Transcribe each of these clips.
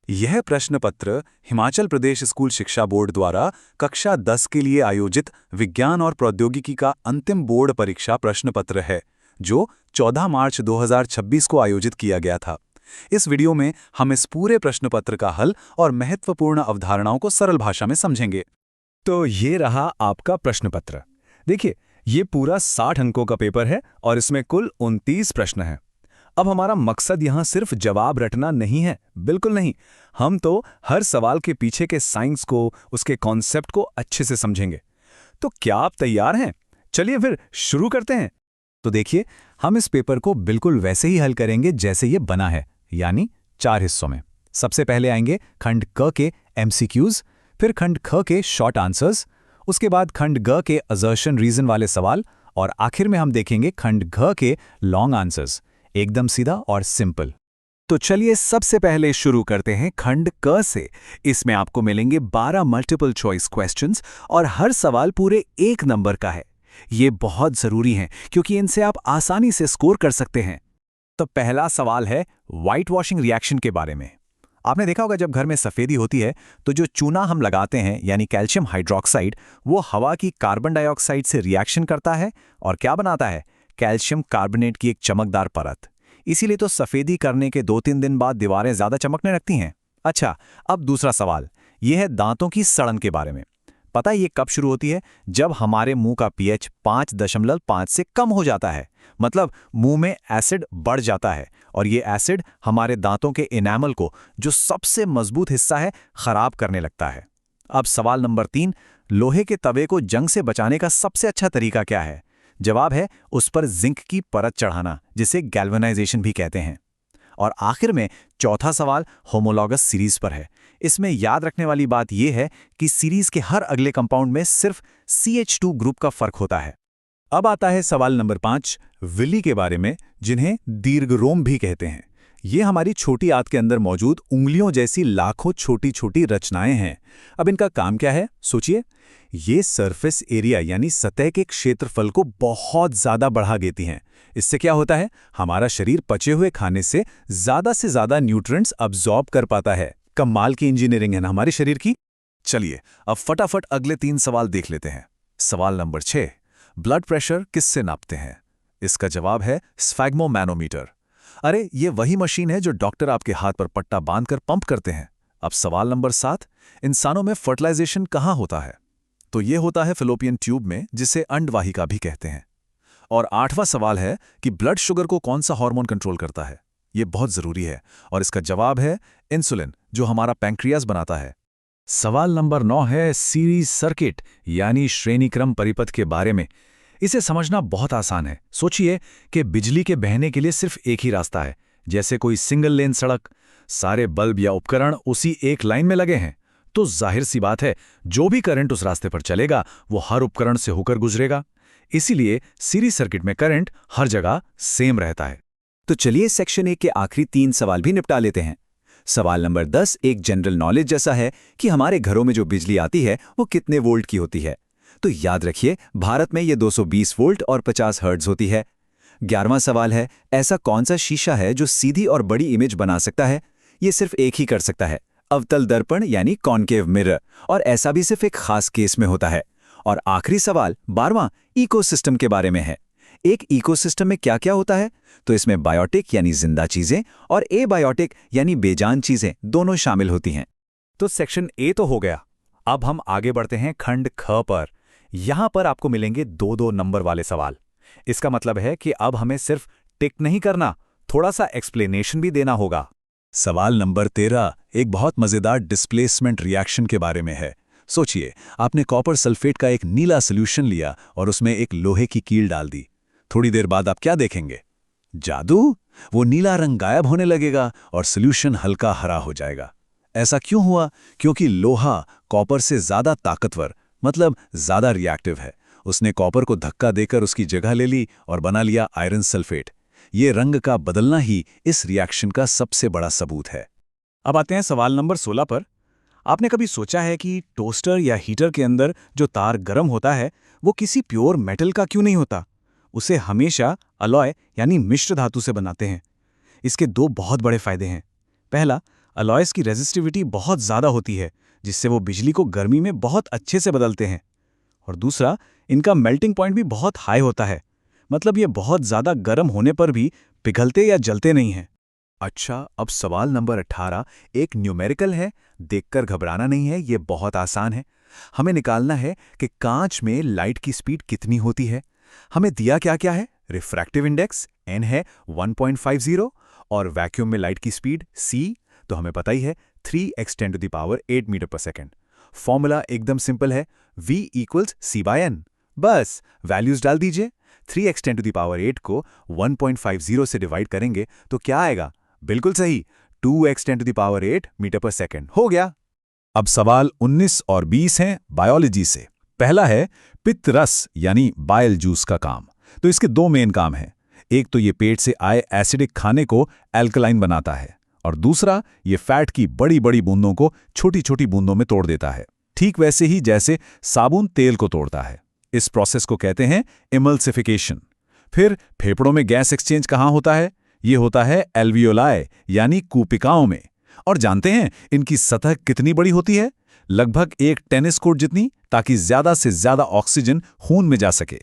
यह प्रश्न पत्र हिमाचल प्रदेश स्कूल शिक्षा बोर्ड द्वारा कक्षा 10 के लिए आयोजित विज्ञान और प्रौद्योगिकी का अंतिम बोर्ड परीक्षा प्रश्न पत्र है, जो 14 मार्च 2026 को आयोजित किया गया था। इस वीडियो में हम इस पूरे प्रश्न पत्र का हल और महत्वपूर्ण अवधारणाओं को सरल भाषा में समझेंगे। तो ये रहा आपका प्रश्न पत्र। देखिए, ये पूरा 60 अंकों का पेपर है और इसमें कुल 29 प्रश्न हैं। अब हमारा मकसद यहाँ सिर्फ जवाब रटना नहीं है, बिल्कुल नहीं। हम तो हर सवाल के पीछे के साइंस को, उसके कॉन्सेप्ट को अच्छे से समझेंगे। तो क्या आप तैयार हैं? चलिए फिर शुरू करते हैं। तो देखिए, हम इस पेपर को बिल्कुल वैसे ही हल करेंगे जैसे ये बना है, यानी 4 हिस्सों में। सबसे पहले आएंगे खंड क के MCQs, फिर खंड ख के शॉर्ट आंसर्स, उसके बाद खंड ग के असर्शन रीजन वाले सवाल, और आखिर में हम देखेंगे खंड घ के लॉन्ग आंसर्स, एकदम सीधा और सिंपल। तो चलिए सबसे पहले शुरू करते हैं खंड क से। इसमें आपको मिलेंगे 12 मल्टीपल चॉइस क्वेश्चंस और हर सवाल पूरे 1 नंबर का है। ये बहुत जरूरी है क्योंकि इनसे आप आसानी से स्कोर कर सकते हैं। तो पहला सवाल है व्हाइट वॉशिंग रिएक्शन के बारे में। आपने देखा होगा, जब घर में सफेदी होती है तो जो चूना हम लगाते हैं यानी कैल्शियम हाइड्रोक्साइड, वो हवा की कार्बन डाइऑक्साइड से रिएक्शन करता है और क्या बनाता है? कैल्शियम कार्बोनेट की एक चमकदार परत। इसीलिए तो सफेदी करने के 2-3 दिन बाद दीवारें ज्यादा चमकने लगती हैं। अच्छा, अब दूसरा सवाल, यह है दांतों की सड़न के बारे में। पता है ये कब शुरू होती है? जब हमारे मुंह का pH 5.5 से कम हो जाता है, मतलब मुंह में एसिड बढ़ जाता है, और ये एसिड हमारे दांतों के इनेमल को, जो सबसे मजबूत हिस्सा है, खराब करने लगता है। अब सवाल नंबर 3, लोहे के तवे को जंग से बचाने का सबसे अच्छा तरीका क्या है? जवाब है उस पर जिंक की परत चढ़ाना, जिसे गैल्वेनाइजेशन भी कहते हैं। और आखिर में चौथा सवाल होमोलॉगस सीरीज पर है। इसमें याद रखने वाली बात यह है कि सीरीज के हर अगले कंपाउंड में सिर्फ CH2 ग्रुप का फर्क होता है। अब आता है सवाल नंबर 5, विली के बारे में, जिन्हें दीर्घरोम भी कहते हैं। ये हमारी छोटी आंत के अंदर मौजूद उंगलियों जैसी लाखों छोटी छोटी रचनाएं हैं। अब इनका काम क्या है? सोचिए, ये सरफेस एरिया यानी सतह के क्षेत्रफल को बहुत ज्यादा बढ़ा देती हैं। इससे क्या होता है? हमारा शरीर पचे हुए खाने से ज्यादा न्यूट्रिएंट्स अब्सॉर्ब कर पाता है। कमाल की इंजीनियरिंग है ना हमारे शरीर की। चलिए अब फटाफट अगले 3 सवाल देख लेते हैं। सवाल नंबर 6, ब्लड प्रेशर किससे नापते हैं? इसका जवाब है स्फैग्मोमैनोमीटर। अरे, ये वही मशीन है जो डॉक्टर आपके हाथ पर पट्टा बांधकर पंप करते हैं। अब सवाल नंबर 7, इंसानों में फर्टिलाइजेशन कहाँ होता है? तो ये होता है फिलोपियन ट्यूब में, जिसे अंडवाहिका भी कहते हैं। और 8वां सवाल है कि ब्लड शुगर को कौन सा हार्मोन कंट्रोल करता है? ये बहुत जरूरी है, और इसका जवाब है इंसुलिन, जो हमारा पैंक्रियाज बनाता है। सवाल नंबर 9 है सीरीज सर्किट यानी श्रेणीक्रम परिपथ के बारे में। इसे समझना बहुत आसान है। सोचिए कि बिजली के बहने के लिए सिर्फ एक ही रास्ता है, जैसे कोई सिंगल लेन सड़क। सारे बल्ब या उपकरण उसी एक लाइन में लगे हैं, तो जाहिर सी बात है जो भी करंट उस रास्ते पर चलेगा वो हर उपकरण से होकर गुजरेगा। इसीलिए सीरीज सर्किट में करंट हर जगह सेम रहता है। तो चलिए सेक्शन 1 के आखिरी 3 सवाल भी निपटा लेते हैं। सवाल नंबर 10 एक जनरल नॉलेज जैसा है कि हमारे घरों में जो बिजली आती है वो कितने वोल्ट की होती है? तो याद रखिए, भारत में ये 220 वोल्ट और 50 हर्ट्ज होती है। 11वां सवाल है, ऐसा कौन सा शीशा है जो सीधी और बड़ी इमेज बना सकता है? ये सिर्फ एक ही कर सकता है, अवतल दर्पण यानी कॉनकेव मिरर, और ऐसा भी सिर्फ एक खास केस में होता है। और आखिरी सवाल 12वां इकोसिस्टम के बारे में है। एक इकोसिस्टम में क्या क्या होता है? तो इसमें बायोटिक यानी जिंदा चीजें और एबायोटिक यानी बेजान चीजें दोनों शामिल होती हैं। तो सेक्शन ए तो हो गया। अब हम आगे बढ़ते हैं खंड ख पर। यहां पर आपको मिलेंगे 2-2 नंबर वाले सवाल। इसका मतलब है कि अब हमें सिर्फ टिक नहीं करना, थोड़ा सा एक्सप्लेनेशन भी देना होगा। सवाल नंबर 13 एक बहुत मजेदार डिस्प्लेसमेंट रिएक्शन के बारे में है। सोचिए, आपने कॉपर सल्फेट का एक नीला सॉल्यूशन लिया और उसमें एक लोहे की कील डाल दी। थोड़ी देर बाद आप क्या देखेंगे? जादू! वो नीला रंग गायब होने लगेगा और सॉल्यूशन हल्का हरा हो जाएगा। ऐसा क्यों हुआ? क्योंकि लोहा कॉपर से ज्यादा ताकतवर, मतलब ज्यादा रिएक्टिव है। उसने कॉपर को धक्का देकर उसकी जगह ले ली और बना लिया आयरन सल्फेट। ये रंग का बदलना ही इस रिएक्शन का सबसे बड़ा सबूत है। अब आते हैं सवाल नंबर 16 पर। आपने कभी सोचा है कि टोस्टर या हीटर के अंदर जो तार गर्म होता है वो किसी प्योर मेटल का क्यों नहीं होता? उसे हमेशा अलॉय यानी मिश्र धातु से बनाते हैं। इसके 2 बहुत बड़े फायदे हैं। पहला, अलॉयस की रेजिस्टिविटी बहुत ज़्यादा होती है, जिससे वो बिजली को गर्मी में बहुत अच्छे से बदलते हैं। और दूसरा, इनका मेल्टिंग पॉइंट भी बहुत हाई होता है, मतलब ये बहुत ज़्यादा गर्म होने पर भी पिघलते या जलते नहीं हैं। अच्छा, अब सवाल नंबर 18 एक न्यूमेरिकल है। देखकर घबराना नहीं है, ये बहुत आसान है। हमें निकालना है कि कांच में लाइट की स्पीड कितनी होती है। हमें दिया क्या क्या है? रिफ्रैक्टिव इंडेक्स n है 1.50 और वैक्यूम में लाइट की स्पीड c तो हमें पता ही है 3x10⁸ मीटर पर सेकेंड। फॉर्मूला एकदम सिंपल है, v = c/n। बस वैल्यूज डाल दीजिए। 3x10⁸ को 1.50 से डिवाइड करेंगे तो क्या आएगा? बिल्कुल सही, 2x10⁸ मीटर पर सेकेंड हो गया। अब सवाल 19 और 20 हैं बायोलॉजी से। पहला है पित्त रस यानी बाइल जूस का काम। तो इसके दो मेन काम हैं। एक तो ये पेट से आए एसिडिक खाने को एल्कलाइन बनाता है और दूसरा ये फैट की बड़ी बड़ी बूंदों को छोटी छोटी बूंदों में तोड़ देता है, ठीक वैसे ही जैसे साबुन तेल को तोड़ता है। इस प्रोसेस को कहते हैं इमल्सिफिकेशन। फिर फेफड़ों में गैस एक्सचेंज कहाँ होता है? ये होता है एल्वियोलाई यानी कूपिकाओं में। और जानते हैं इनकी सतह कितनी बड़ी होती है? लगभग एक टेनिस कोर्ट जितनी, ताकि ज्यादा से ज्यादा ऑक्सीजन खून में जा सके।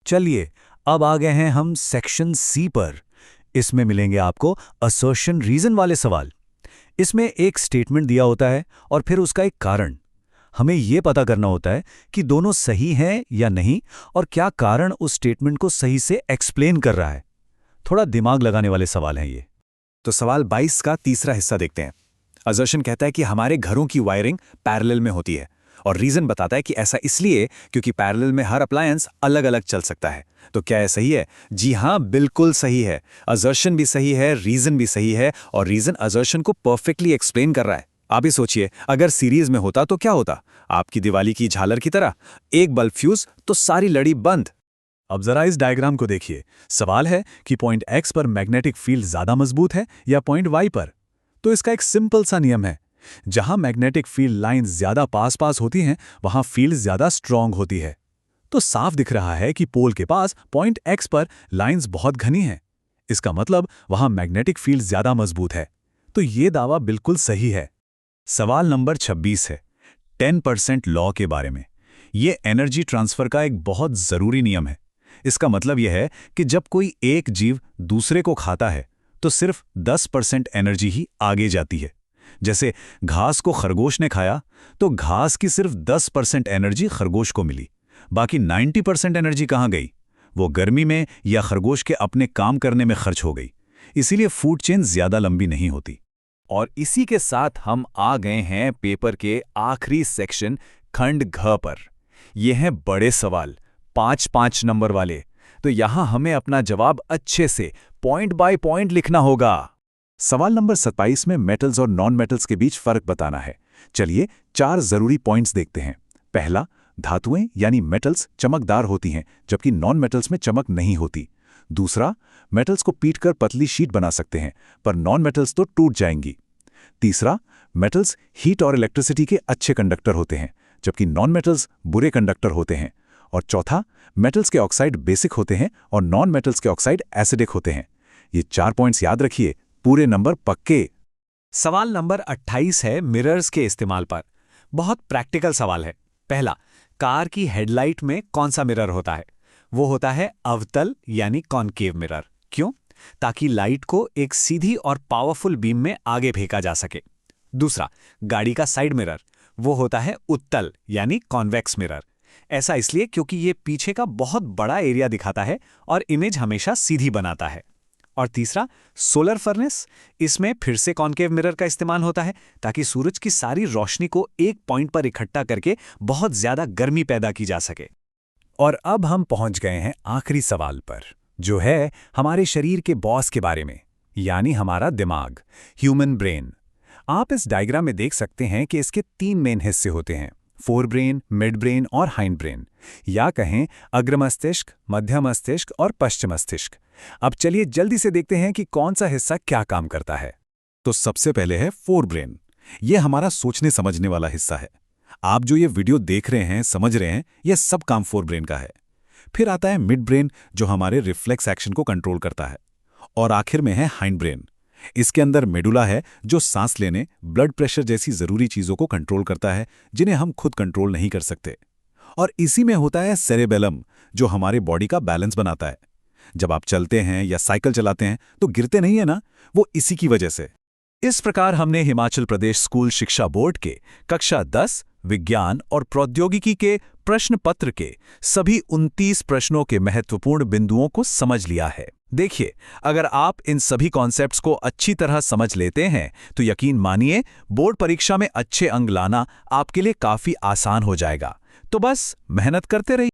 चलिए, अब आ गए हैं हम सेक्शन सी पर। इसमें मिलेंगे आपको असर्शन रीजन वाले सवाल। इसमें एक स्टेटमेंट दिया होता है और फिर उसका एक कारण। हमें यह पता करना होता है कि दोनों सही हैं या नहीं और क्या कारण उस स्टेटमेंट को सही से एक्सप्लेन कर रहा है। थोड़ा दिमाग लगाने वाले सवाल हैं ये। तो सवाल 22 का तीसरा हिस्सा देखते हैं। असर्शन कहता है कि हमारे घरों की वायरिंग पैरेलल में होती है और रीजन बताता है कि ऐसा इसलिए क्योंकि पैरेलल में हर अप्लायंस अलग अलग चल सकता है। तो क्या यह सही है? जी हाँ, बिल्कुल सही है। असर्शन भी सही है, रीजन भी सही है और रीजन असर्शन को परफेक्टली एक्सप्लेन कर रहा है। आप ही सोचिए, अगर सीरीज में होता तो क्या होता? आपकी दिवाली की झालर की तरह, एक बल्ब फ्यूज तो सारी लड़ी बंद। अब जरा इस डायग्राम को देखिए। सवाल है कि पॉइंट X पर मैग्नेटिक फील्ड ज्यादा मजबूत है या पॉइंट Y पर। तो इसका एक सिंपल सा नियम है, जहां मैग्नेटिक फील्ड लाइंस ज्यादा पास पास होती हैं वहां फील्ड ज्यादा स्ट्रांग होती है। तो साफ दिख रहा है कि पोल के पास पॉइंट X पर लाइंस बहुत घनी हैं। इसका मतलब वहां मैग्नेटिक फील्ड ज्यादा मजबूत है। तो ये दावा बिल्कुल सही है। सवाल नंबर 26 है 10% लॉ के बारे में। ये एनर्जी ट्रांसफर का एक बहुत जरूरी नियम है। इसका मतलब यह है कि जब कोई एक जीव दूसरे को खाता है तो सिर्फ 10% एनर्जी ही आगे जाती है। जैसे घास को खरगोश ने खाया तो घास की सिर्फ 10% एनर्जी खरगोश को मिली, बाकी 90% एनर्जी कहाँ गई? वो गर्मी में या खरगोश के अपने काम करने में खर्च हो गई। इसीलिए फूड चेन ज्यादा लंबी नहीं होती। और इसी के साथ हम आ गए हैं पेपर के आखिरी सेक्शन खंड घ पर। ये हैं बड़े सवाल, 5-5 नंबर वाले। तो यहां हमें अपना जवाब अच्छे से पॉइंट बाय पॉइंट लिखना होगा। सवाल नंबर 27 में मेटल्स और नॉन मेटल्स के बीच फर्क बताना है। चलिए 4 जरूरी पॉइंट्स देखते हैं। पहला, धातुएं यानी मेटल्स चमकदार होती हैं जबकि नॉन मेटल्स में चमक नहीं होती। दूसरा, मेटल्स को पीटकर पतली शीट बना सकते हैं पर नॉन मेटल्स तो टूट जाएंगी। तीसरा, मेटल्स हीट और इलेक्ट्रिसिटी के अच्छे कंडक्टर होते हैं जबकि नॉन मेटल्स बुरे कंडक्टर होते हैं। और चौथा, मेटल्स के ऑक्साइड बेसिक होते हैं और नॉन मेटल्स के ऑक्साइड एसिडिक होते हैं। ये 4 पॉइंट्स याद रखिए, पूरे नंबर पक्के। सवाल नंबर 28 है मिरर्स के इस्तेमाल पर। बहुत प्रैक्टिकल सवाल है। पहला, कार की हेडलाइट में कौन सा मिरर होता है? वो होता है अवतल यानी कॉनकेव मिरर। क्यों? ताकि लाइट को एक सीधी और पावरफुल बीम में आगे फेंका जा सके। दूसरा, गाड़ी का साइड मिरर, वो होता है उत्तल यानी कॉन्वेक्स मिरर। ऐसा इसलिए क्योंकि ये पीछे का बहुत बड़ा एरिया दिखाता है और इमेज हमेशा सीधी बनाता है। और तीसरा, सोलर फर्नेस, इसमें फिर से कॉनकेव मिरर का इस्तेमाल होता है ताकि सूरज की सारी रोशनी को एक पॉइंट पर इकट्ठा करके बहुत ज्यादा गर्मी पैदा की जा सके। और अब हम पहुंच गए हैं आखिरी सवाल पर, जो है हमारे शरीर के बॉस के बारे में, यानी हमारा दिमाग, ह्यूमन ब्रेन। आप इस डायग्राम में देख सकते हैं कि इसके 3 मेन हिस्से होते हैं, फोर ब्रेन, मिड ब्रेन और हाइंड ब्रेन, या कहें अग्र मस्तिष्क, मध्य मस्तिष्क और पश्चिम मस्तिष्क। अब चलिए जल्दी से देखते हैं कि कौन सा हिस्सा क्या काम करता है। तो सबसे पहले है फोर ब्रेन। ये हमारा सोचने समझने वाला हिस्सा है। आप जो ये वीडियो देख रहे हैं, समझ रहे हैं, यह सब काम फोर ब्रेन का है। फिर आता है मिड ब्रेन, जो हमारे रिफ्लेक्स एक्शन को कंट्रोल करता है। और आखिर में है हाइंड ब्रेन। इसके अंदर मेडुला है जो सांस लेने, ब्लड प्रेशर जैसी जरूरी चीजों को कंट्रोल करता है जिन्हें हम खुद कंट्रोल नहीं कर सकते। और इसी में होता है सेरेबेलम, जो हमारे बॉडी का बैलेंस बनाता है। जब आप चलते हैं या साइकिल चलाते हैं तो गिरते नहीं है ना, वो इसी की वजह से। इस प्रकार हमने हिमाचल प्रदेश स्कूल शिक्षा बोर्ड के कक्षा 10 विज्ञान और प्रौद्योगिकी के प्रश्न पत्र के सभी 29 प्रश्नों के महत्वपूर्ण बिंदुओं को समझ लिया है। देखिए, अगर आप इन सभी कॉन्सेप्ट्स को अच्छी तरह समझ लेते हैं तो यकीन मानिए बोर्ड परीक्षा में अच्छे अंक लाना आपके लिए काफी आसान हो जाएगा। तो बस मेहनत करते रहिए।